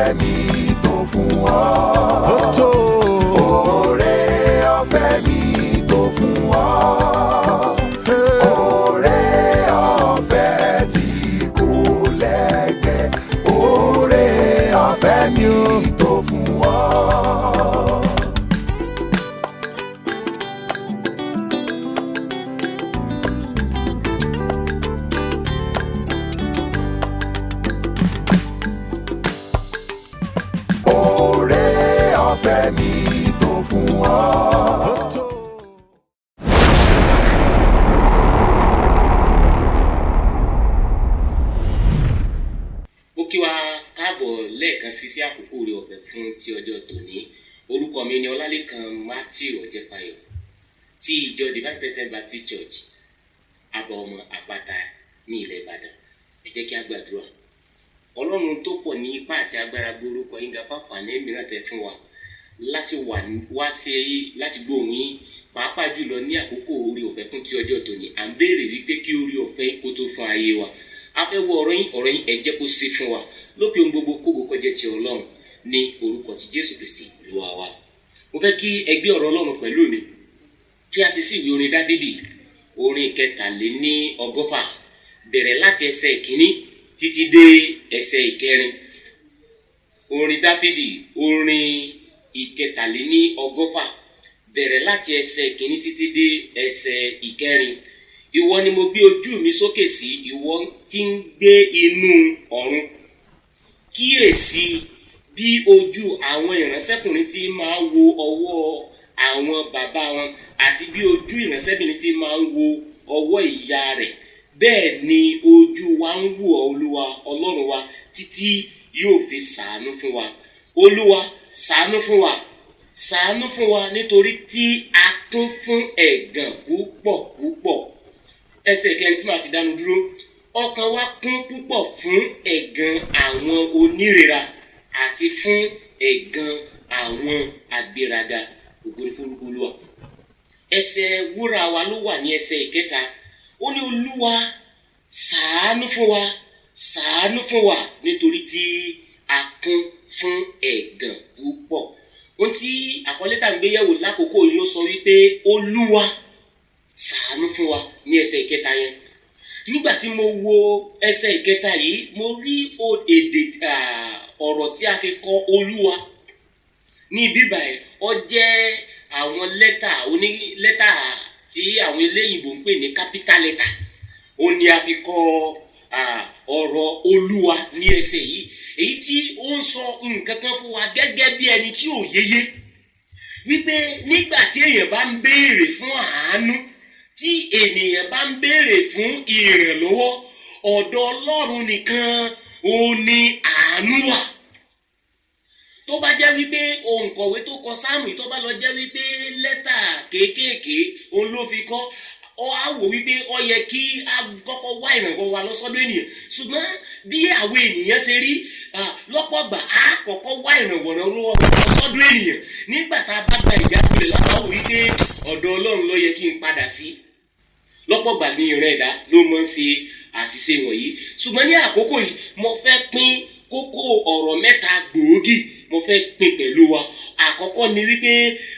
ọ̀fẹ́ mi tó fún ọ. Oore ọ̀fẹ́ mi tó fún ọ. Oore ọ̀fẹ́ tí kò lẹ́gbẹ́. Oore ọ̀fẹ́ mi tó fún ọ. Oore ọ̀fẹ́ mi tó fún ọ. Mo kí wa káàbọ̀ lẹ́ẹ̀kan sí àkókò oore ọ̀fẹ́ fún ti ọjọ́ tòní. Orúkọ mi ni Ọlálékan Matthew Ọ̀jẹ́fáyọ̀ ti ìjọ Divine Presence Baptist Church Àbọ̀ọ̀mọ̀ Àpáta ní ilẹ̀ Ìbàdàn. Ẹ jẹ́ kí a gbàdúrà. Ọlọ́run tó pọ̀ ní ipá àti agbára gbórúkọ yín ga fáfàní mìíràn tẹ́ fún wa láti wá sí láti gbóhùn yín pàápàá jùlọ ní àkókò oore ọ̀fẹ́ fún ti ọjọ́ tòní. À ń béèrè wípé kí oore ọ̀fẹ́ kó tó fún ayé wa. A fẹ́ wo ọ̀rọ̀ yín ẹ jẹ́ kó sí fún wa. Lópin ohun gbogbo kógo kọjá ti Ọlọ́run ní orúkọ ti Jésù Kristi Olúwa wa. Mo fẹ́ kí ẹ gbé ọ̀rọ̀ Ọlọ́run pẹ̀lú mi kí a sì sí ìwé orin Dáfídì orin 140 bẹ̀rẹ̀ láti ẹsẹ̀ ìkíní títí dé ẹsẹ̀ ìkẹrin. Orin Dáfídì orin 140 bẹ̀rẹ̀ láti ẹsẹ̀ ìkíní títí dé ẹsẹ̀ ìkẹrin. Ìwọ ni mo gbé ojú mi sókè sí, ìwọ tí ń gbé inú ọ̀run. Kíyèsí bí ojú àwọn ìránṣẹ́kùnrin tí máa wo ọwọ́ àwọn bàbá wọn àti bí ojú ìránṣẹ́bìnrin tí máa ń wo ọwọ́ ìyá rẹ̀. Bẹ́ẹ̀ ni ojú wa ń wò ọ́ Olúwa Ọlọ́run wa títí yóò fi ṣàánú fún wa. Olúwa ṣàánú fún wa, ṣàánú fún wa nítorí tí a kún fún ẹ̀gàn púpọ̀ púpọ̀. Ẹsẹ̀ kẹrin tí màá ti dánu dúró. Ọkàn wa kún púpọ̀ fún ẹ̀gàn àwọn onírera àti fún ẹ̀gàn àwọn agbéraga. Ògo ni fún orúkọ Olúwa. Ẹsẹ̀ wúrà wa ló wà ní ẹsẹ̀ ìkẹta. Ó ní Olúwa ṣàánú fún wa, ṣàánú fún wa nítorí tí a kún fún ẹ̀gàn púpọ̀. Ohun tí àkọlé tá ń gbé yẹ̀wò lákòókò yìí ló sọ wípé Olúwa ṣàánú fún wa ní ẹsẹ̀ ìkẹta yẹn. Nígbà tí mo wo ẹsẹ̀ ìkẹta yìí, mo rí ọ̀rọ̀ tí a fi kọ Olúwa ní bíbà ẹ̀. Ó jẹ́ àwọn lẹ́tà tí àwọn eléyìnbó ń pè ní capital letter. Ó ní a fi kọ ọ̀rọ̀ Olúwa ní ẹsẹ̀ yìí. Èyí tí ó ń sọ nǹkan kan fún wa gẹ́gẹ́ bí ẹni tí ò yéyé. Wípé nígbà tí èèyàn bá ń béèrè fún àánú, tí ènìyàn bá ń béèrè fún ìrànlọ́wọ́, ọ̀dọ̀ Ọlọ́run nìkan ó ní àánú wà. Tó bá jẹ́ wípé òǹkọ̀wé tó kọ sáàmù tó bá lọ jẹ́ wípé lẹ́tà kéékèèké òun ló fi kọ, ó á wò wípé ó yẹ kí a kọ́kọ́ wá ìrànwọ́ wa lọ́sọ́dọ̀ ènìyàn. Ṣùgbọ́n bí àwọn ènìyàn ṣe rí lọ́pọ̀ gbà á kọ́kọ́ wá ìrànwọ́ lọ́wọ́ lọ́sọ́dọ̀ ènìyàn. Nígbà tá a bá gba ìjákulẹ̀ láwọ̀ wípé ọ̀dọ̀ Ọlọ́run ló yẹ kí n padà sí. Lọ́pọ̀ gbà ní ìran ẹ̀dá ló máa ń ṣe àṣìṣe wọ̀nyí. Ṣùgbọ́n ní àkókò yìí mo fẹ́ pín kókó ọ̀rọ̀ mẹ́ta gbòógì mo fẹ́ pín pẹ̀lú wa. Àkọ́kọ́ ni wípé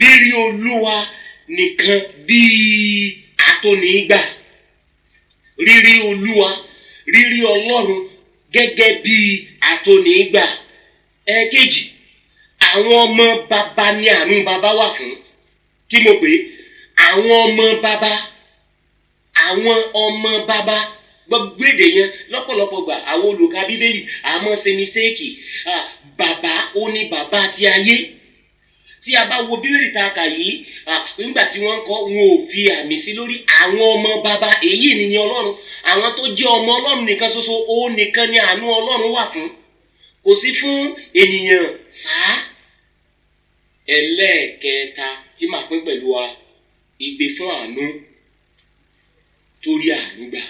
rírí Olúwa nìkan bí atónígbà. Rírí Olúwa, rírí Ọlọ́run gẹ́gẹ́ bí atónígbà. Ẹ̀kejì, àwọn ọmọ bàbá ni àánú bàbá wà fún. Kí mo pè é? Àwọn ọmọ bàbá. Àwọn ọmọ bàbá. Gbogbo èdè yẹn lọ́pọ̀lọpọ̀ gbà àwọn olùka Bíbélì àmọ́ ṣe mistake. Bàbá ó ní bàbá ti ayé. Tí a bá wo Bíbélì tá a kà yìí, nígbà tí wọ́n ń kọ́ wọn ò fi àmì sí lórí àwọn ọmọ bàbá. Èyí ni Ọlọ́run. Àwọn tó jẹ́ ọmọ Ọlọ́run nìkan ṣoṣo, ó nìkan ni àánú Ọlọ́run wà fún. Kò sí fún ènìyàn sáà. Ẹlẹ́ẹ̀kẹta tí màá pín pẹ̀lú wa, ìgbé fún àánú torí àánú gbà.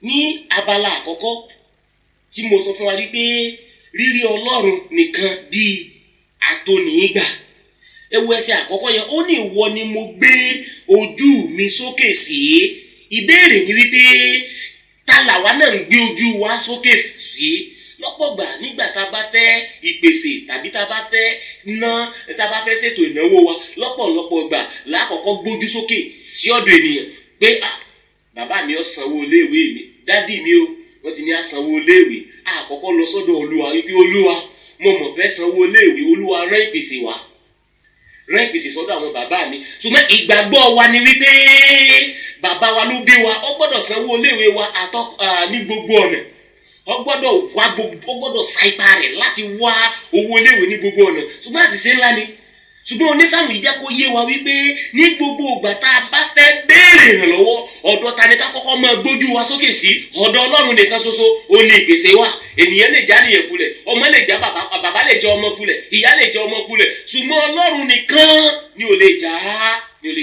Ní abala àkọ́kọ́ tí mo sọ fún wa wípé rírí Ọlọ́run nìkan bí atónígbà. ewu ẹsẹ̀ àkọ́kọ́ yẹn ó ní ìwọ ni mo gbé ojú mi sókè sí. Ìbéèrè ni wípé ta làwa náà ń gbé ojú wa sókè sí? Lọ́pọ̀ gbà nígbà tá a bá fẹ́ ìpèsè tàbí tá a bá fẹ́ ṣètò ìnáwó wa, lọ́pọ̀lọpọ̀ gbà lákọ̀ọ́kọ́ gbójú sókè sí ọ̀dọ̀ ènìyàn pé bàbá mi ó sanwó iléèwé mi, dádì mi ó wọ́n ti ní á sanwó iléèwé. Àkọ́kọ́ lọ sọ́dọ̀ Olúwa wípé Olúwa mo mọ̀ fẹ́ sanwó iléèwé, Olúwa rán ìpèsè wá, rán ìpèsè sọ́dọ̀ àwọn bàbá mi. Ṣùgbọ́n ìgbàgbọ́ wa ni wípé bàbá wa ló bí wa, ó gbọ́dọ̀ sanwó iléèwé wa ní gbogbo ọ̀nà. Ó gbọ́dọ̀ sa ipá rẹ̀ láti wá owó iléèwé ní gbogbo ọ̀nà. Ṣùgbọ́n àṣìṣe ńlá ni. Ṣùgbọ́n onísáàmù yìí jẹ́ kó yé wa wípé ní gbogbo ìgbà tá a bá fẹ́ béèrè ìrànlọ́wọ́, ọ̀dọ̀ ta ni ká kọ́kọ́ máa gbójú wa sókè sí? Ọ̀dọ̀ Ọlọ́run nìkan ṣoṣo ó ní ìpèsè wà. Ènìyàn lè já nìyẹn kulẹ̀, ọmọ lè já bàbá lè já ọmọ kulẹ̀, ìyá lè já ọmọ kulẹ̀, ṣùgbọ́n Ọlọ́run nìkan ni ò lè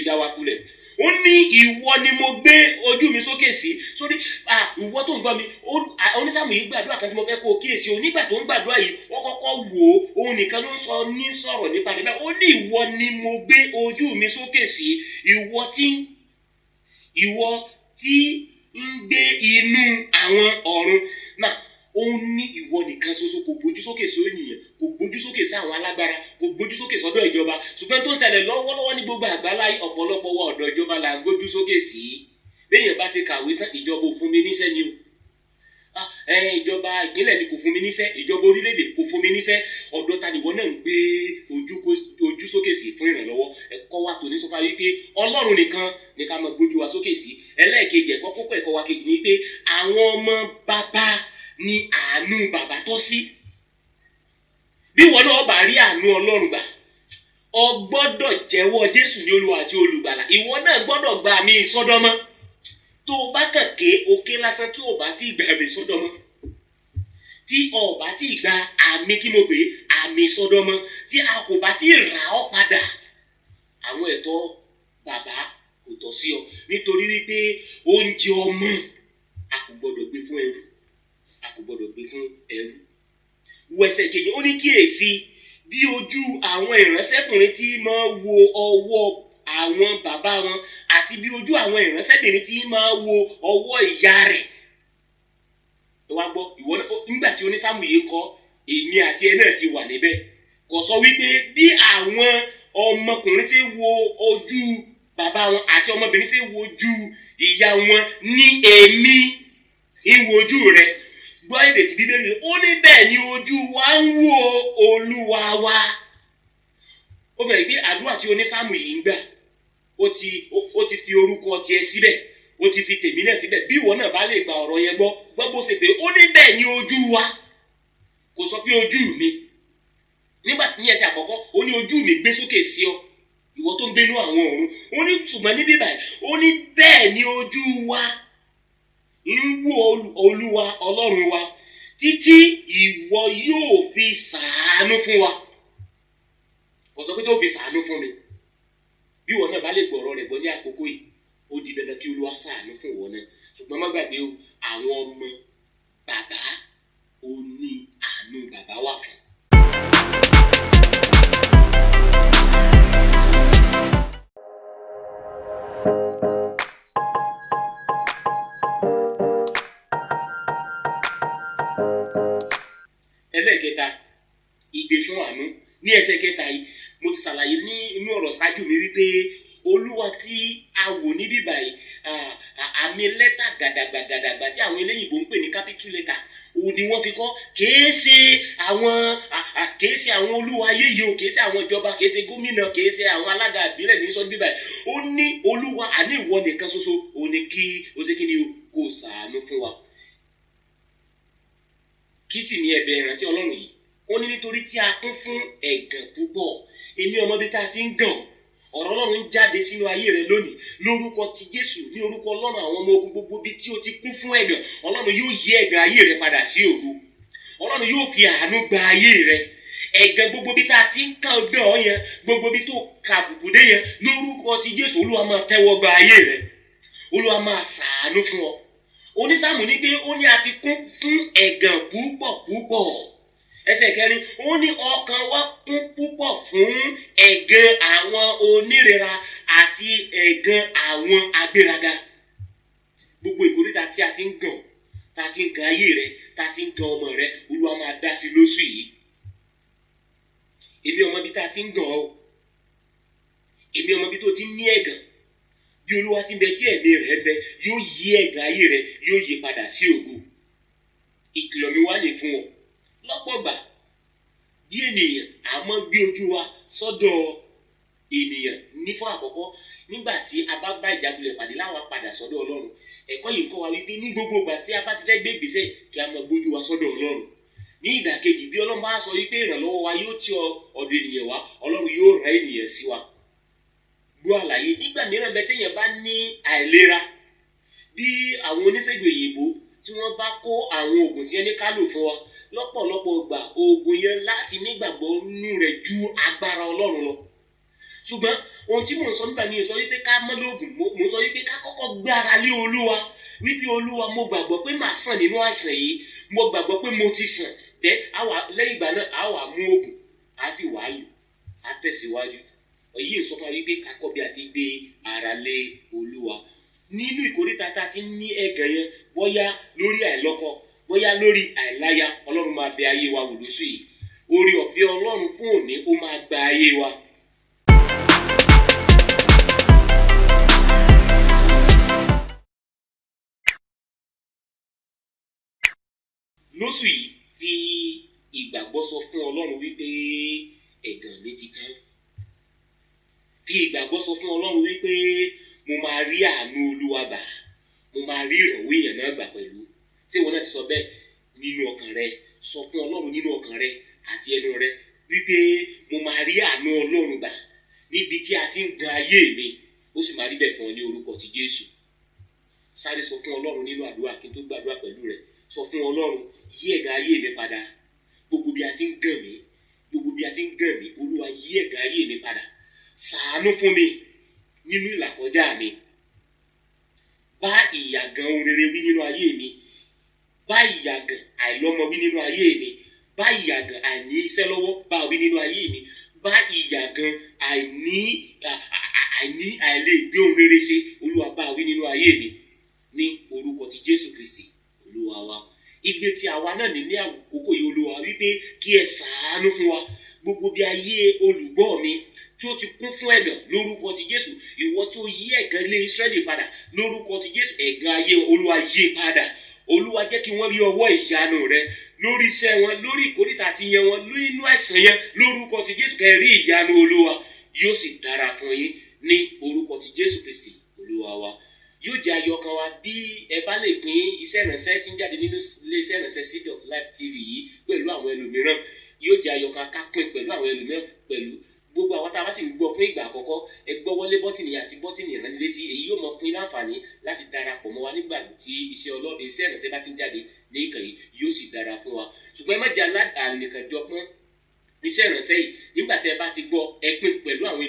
já wa kulẹ̀. Ó ní ìwọ ni mo gbé ojú mi sókè sí. Sórí ìwọ tó ń gbọ́ mi, onísáàmù yìí gbàdúrà kan tí mo fẹ́ kó o kíyèsí. Onígbà tó ń gbàdúrà yìí wọ́n kọ́kọ́ wò ó, òun nìkan ló ń sọ̀rọ̀ nípa rẹ̀ bẹ́ẹ̀. Ó ní ìwọ ni mo gbé ojú mi sókè sí. Ìwọ tí ń gbé inú àwọn ọ̀run. Náà ó ní ìwọ nìkan ṣoṣo, kò gbójú sókè sí ènìyàn, kò gbójú sókè sí àwọn alágbára, kò gbójú sókè sọ́dọ̀ ìjọba. Ṣùgbọ́n tó ń ṣẹlẹ̀ lọ́wọ́lọ́wọ́ ní gbogbo àgbáláyé, ọ̀pọ̀lọpọ̀ wa ọ̀dọ̀ ìjọba là ń gbójú sókè sí. Béèyàn bá ti kàwé tán, ìjọba ò fún mi níṣẹ́ ni o. Ìjọba ìpínlẹ̀ ni kò fún mi níṣẹ́, ìjọba orílẹ̀-èdè kò fún mi níṣẹ́. Ọ̀dọ̀ ta nìwọ náà ń gbé ojú sókè sí fún ìrànlọ́wọ́? Ẹ̀kọ́ wa tòní sọ fún wa wípé Ọlọ́run nìkan ni ká máa gbójú wa sókè sí. Ẹlẹ́ẹ̀kejì ẹ̀kọ́ wa kejì ni pé àwọn ọmọ bàbá ni àánú bàbá tọ́ sí. Bí wọn náà bá rí àánú Ọlọ́run gbà, o gbọ́dọ̀ jẹ́wọ́ Jésù ní Olúwa àti Olùgbàlà. Ìwọ náà gbọ́dọ̀ gba àmì ìsọdọmọ. Tó o bá kàn òkè lásán tí o bá ti gba àmì ìsọdọmọ, tí o bá ti gba àmì àmì ìsọdọmọ, tí a kò bá ti rà ọ́ padà, àwọn ẹ̀tọ́ bàbá kò tọ́ sí ọ. Nítorí wípé oúnjẹ ọmọ a kò gbọ́dọ̀ gbé fún ẹrú, a kò gbọ́dọ̀ gbé fún ẹrú. Wo ẹsẹ̀ kejì, ó ní kíyèsí bí ojú àwọn ìránṣẹ́kùnrin tí máa wo ọwọ́ àwọn bàbá wọn àti bí ojú àwọn ìránṣẹ́bìnrin tí máa wo ọwọ́ ìyá rẹ̀. Ẹ wá gbọ́, ìwọ nígbà tí onísáàmù yìí kọ, èmi àti ẹ náà ti wà níbẹ̀. Kò sọ wípé bí àwọn ọmọkùnrin tí wo ojú bàbá wọn àti ọmọbìnrin tí wo ojú ìyá wọn ní èmi ń wojú rẹ̀. Gbọ́ èdè tí Bíbélì ó ní bẹ́ẹ̀ ni ojú wa ń wo Olúwa wa. Ó fẹ́ gbé àdúrà tí onísáàmù yìí ń gbà, ó ti fi orúkọ tiẹ̀ síbẹ̀, ó ti fi tèmi náà síbẹ̀. Bí ìwọ náà bá lè gba ọ̀rọ̀ yẹn gbọ́ bó ṣe pé ó ní bẹ́ẹ̀ ni ojú wa, kò sọ pé ojú mi. Nígbà ní ẹsẹ̀ àkọ́kọ́ ó ní ojú mi gbé sókè sí ọ, ìwọ tó ń gbénú àwọn ọ̀run. Ó ní ṣùgbọ́n níbí báyìí ó ní bẹ́ẹ̀ ni ojú wa ń wo Olúwa Ọlọ́run wa títí ìwọ yóò fi ṣàánú fún wa. Kò sọ pé tó fi ṣàánú fún mi. Bí ìwọ náà bá lè gbọ́ ọ̀rọ̀ rẹ̀ gbọ́ ní àkókò yìí, ó di dandan kí Olúwa ṣàánú fún ìwọ náà. Ṣùgbọ́n má gbàgbé o, àwọn ọmọ bàbá ó ní àánú bàbá wà fún. Ẹlẹ́ẹ̀kẹta, ìgbé fún àánú. Ní ẹsẹ̀ kẹta yìí mo ti ṣàlàyé ní inú ọ̀rọ̀ ṣáájú mi wípé Olúwa tí a wò ní bíbà yìí, àmì lẹ́tà gàdàgbà tí àwọn eléyìnbó ń pè ní capital letter, òun ni wọ́n fi kọ́. Kìí ṣe àwọn olúwa ayé yìí o, kìí ṣe àwọn ìjọba, kìí ṣe gómìnà, kìí ṣe àwọn alága ìbílẹ̀ ní sọ bíbà yìí. Ó ní Olúwa, àní ìwọ nìkan ṣoṣo, òun ni kí o ṣe kí ni o, kó ṣàánú fún wa. Kí sì ni ẹ̀bẹ̀ ìránṣẹ́ Ọlọ́run yìí? Ó ní nítorí tí a kún fún ẹ̀gàn púpọ̀. Èmi ọmọ bí tá a ti ń gàn, ọ̀rọ̀ Ọlọ́run ń jáde sínú ayé rẹ lónìí lórúkọ ti Jésù, ní orúkọ Ọlọ́run àwọn ọmọ ogun. Gbogbo bí tí o ti kún fún ẹ̀gàn, Ọlọ́run yóò yí ẹ̀gàn ayé rẹ padà sí ògo. Ọlọ́run yóò fi àánú gba ayé rẹ. Ẹ̀gàn gbogbo bí tá a ti ń kàn dán ọ yẹn, gbogbo bí tó ka àbùkù dé yẹn, lórúkọ ti Jésù Olúwa máa tẹ́wọ́ gba ayé rẹ. Olúwa máa ṣàánú fún ọ. Onísáàmù ní pé ó ní a ti kún fún ẹ̀gàn púpọ̀. ẹsẹ̀ kẹrin ó ní ọkàn wa kún púpọ̀ fún ẹ̀gàn àwọn onírera àti ẹ̀gàn àwọn agbéraga. Gbogbo ìkórìtà tí a ti ń gàn, tá a ti ń gan ayé rẹ, tá a ti ń gan ọmọ rẹ, Olúwa máa dá sí lóṣù yìí. Èmi ọmọ bí tá a ti ń gàn ọ́, èmi ọmọ bí tó ti ń ní ẹ̀gàn, bí Olúwa ti ń bẹ tí ẹ̀mí rẹ̀ bẹ, yóò yí ẹ̀gàn ayé rẹ, yóò yí padà sí ògo. Ìkìlọ̀ mi wá ní fún ọ. Lọ́pọ̀ ìgbà bí ènìyàn a máa gbé ojú wa sọ́dọ̀ ènìyàn ní fún àkọ́kọ́, nígbà tí a bá bá ìjákulẹ̀ pàdé láwa padà sọ́dọ̀ Ọlọ́run. Ẹ̀kọ́ yìí ń kọ́ wa wípé ní gbogbo ìgbà tí a bá ti fẹ́ gbé ìgbésẹ̀ kí a máa gbójú wa sọ́dọ̀ Ọlọ́run. Ní ìdàkejì, bí Ọlọ́run bá sọ wípé ìrànlọ́wọ́ wa yóò ti ọ̀dọ̀ ènìyàn wá, Ọlọ́run yóò rán ènìyàn sí wa. Gbọ́ àlàyé, nígbà mìíràn bẹ́ẹ̀ téèyàn bá ní àìlera, bí àwọn oníṣègùn òyìnbó tí wọ́n bá kó àwọn oògùn tí wọ́n ní ká lò fún wa, lọ́pọ̀lọpọ̀ ìgbà oògùn yẹn láti nígbàgbọ́ nínú rẹ̀ ju agbára Ọlọ́run lọ. Ṣùgbọ́n ohun tí mò ń sọ nígbà ní sọ wípé ká mọ́ lóògùn, mò ń sọ wípé ká kọ́kọ́ gbára lé Olúwa, wípé Olúwa mo gbàgbọ́ pé màá sàn nínú àìsàn yìí, mo gbàgbọ́ pé mo ti sàn. Lẹ́yìn ìgbà náà a wà mú oògùn, a sì wà lò, a tẹ̀síwájú. Èyí ń sọ fún wa wípé ká kọ́ bí a ti gbé ara lé Olúwa. Nínú ìkórìtà tá a ti ní ẹ̀gàn yẹn, bóyá lórí àìlọ́kọ, bóyá lórí àìláya, Ọlọ́run máa bẹ ayé wa wò lóṣù yìí. Oore ọ̀fẹ́ Ọlọ́run fún òní ó máa gba ayé wa. Lóṣù yìí fi ìgbàgbọ́ sọ fún Ọlọ́run wípé ẹ̀gàn mi ti tán. Fi ìgbàgbọ́ sọ fún Ọlọ́run wípé mo máa rí àánú Olúwa gbà, mo máa rí ìrànwọ́ èèyàn náà gbà pẹ̀lú. Ṣé ìwọ náà ti sọ bẹ́ẹ̀ nínú ọkàn rẹ? Sọ fún Ọlọ́run nínú ọkàn rẹ àti ẹnu rẹ wípé mo máa rí àánú Ọlọ́run gbà níbi tí a ti ń gan ayé mi, ó sì máa rí bẹ́ẹ̀ fún ọ ní orúkọ ti Jésù. Sáré sọ fún Ọlọ́run nínú àdúrà kí n tó gbàdúrà pẹ̀lú rẹ. Sọ fún Ọlọ́run, yí ẹ̀gàn ayé mi padà. Gbogbo bí a ti ń gàn mí, gbogbo bí a ti ń gàn mí, Olúwa yí ẹ̀gàn ayé mi padà. Ṣàánú fún mi nínú ìlàkọjá mi. Bá ìyàgàn ohun rere wí nínú ayé mi. Bá ìyàgàn àìlọ́mọ wí nínú ayé mi. Bá ìyàgàn àìní iṣẹ́ lọ́wọ́ bá wí nínú ayé mi. Bá ìyàgàn àìlè gbé ohun rere ṣe, Olúwa bá wí nínú ayé mi. Ní orúkọ ti Jésù Kristi Olúwa wa. Igbe tí àwa náà ní àkókò yìí, Olúwa, wípé kí ẹ ṣàánú fún wa. Gbogbo bí ayé olùgbọ́ mi tí ó ti kún fún ẹ̀gàn, lórúkọ ti Jésù, ìwọ tí ó yí ẹ̀gàn ilé Ísírẹ́lì padà, lórúkọ ti Jésù, ẹ̀gàn ayé Olúwa yí padà. Olúwa jẹ́ kí wọ́n rí ọwọ́ ìyanu rẹ lórí iṣẹ́ wọn, lórí ìkórìtà àti yẹn wọn, nínú àìsàn yẹn, lórúkọ ti Jésù, kẹ́ rí ìyanu Olúwa. Yóò sì dára fún yín ní orúkọ ti Jésù Kristi Olúwa wa. Yóò jẹ́ ayọ̀ kan wa bí ẹ bá lè pín iṣẹ́ ìránṣẹ́ tí ń jáde nínú ilé iṣẹ́ ìránṣẹ́ Seed of Life TV yìí pẹ̀lú àwọn ẹlòmíràn. Yóò jẹ́ ayọ̀ kan ká pín pẹ̀lú àwọn ẹlòmíràn pẹ̀lú. Gbogbo àwọn tá a bá sì ń gbọ́ fún ìgbà àkọ́kọ́, ẹ gbọ́ wọlé bọ́tìnì àti bọ́tìnì ìránnilétí. Èyí yóò mọ fún yín láǹfààní láti darapọ̀ mọ́ wa nígbà tí iṣẹ́ ìránṣẹ́ bá ti ń jáde ní ìkànnì, yóò sì dára fún wa. Ṣùgbọ́n ẹ má jẹ́ ànìkànjọpọ́n iṣẹ́ ìránṣẹ́ yìí. Nígbà tẹ́ ẹ bá ti gbọ́, ẹ pín pẹ̀lú àwọn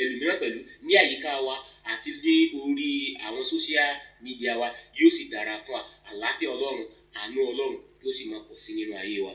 ẹlòmíràn pẹ̀lú ní àyíká wa àti ní orí àwọn social media wa. Yóò sì dára fún wa. Àlàáfíà Ọlọ́run, àánú Ọlọ́run yóò sì máa pọ̀ sí nínú ayé wa.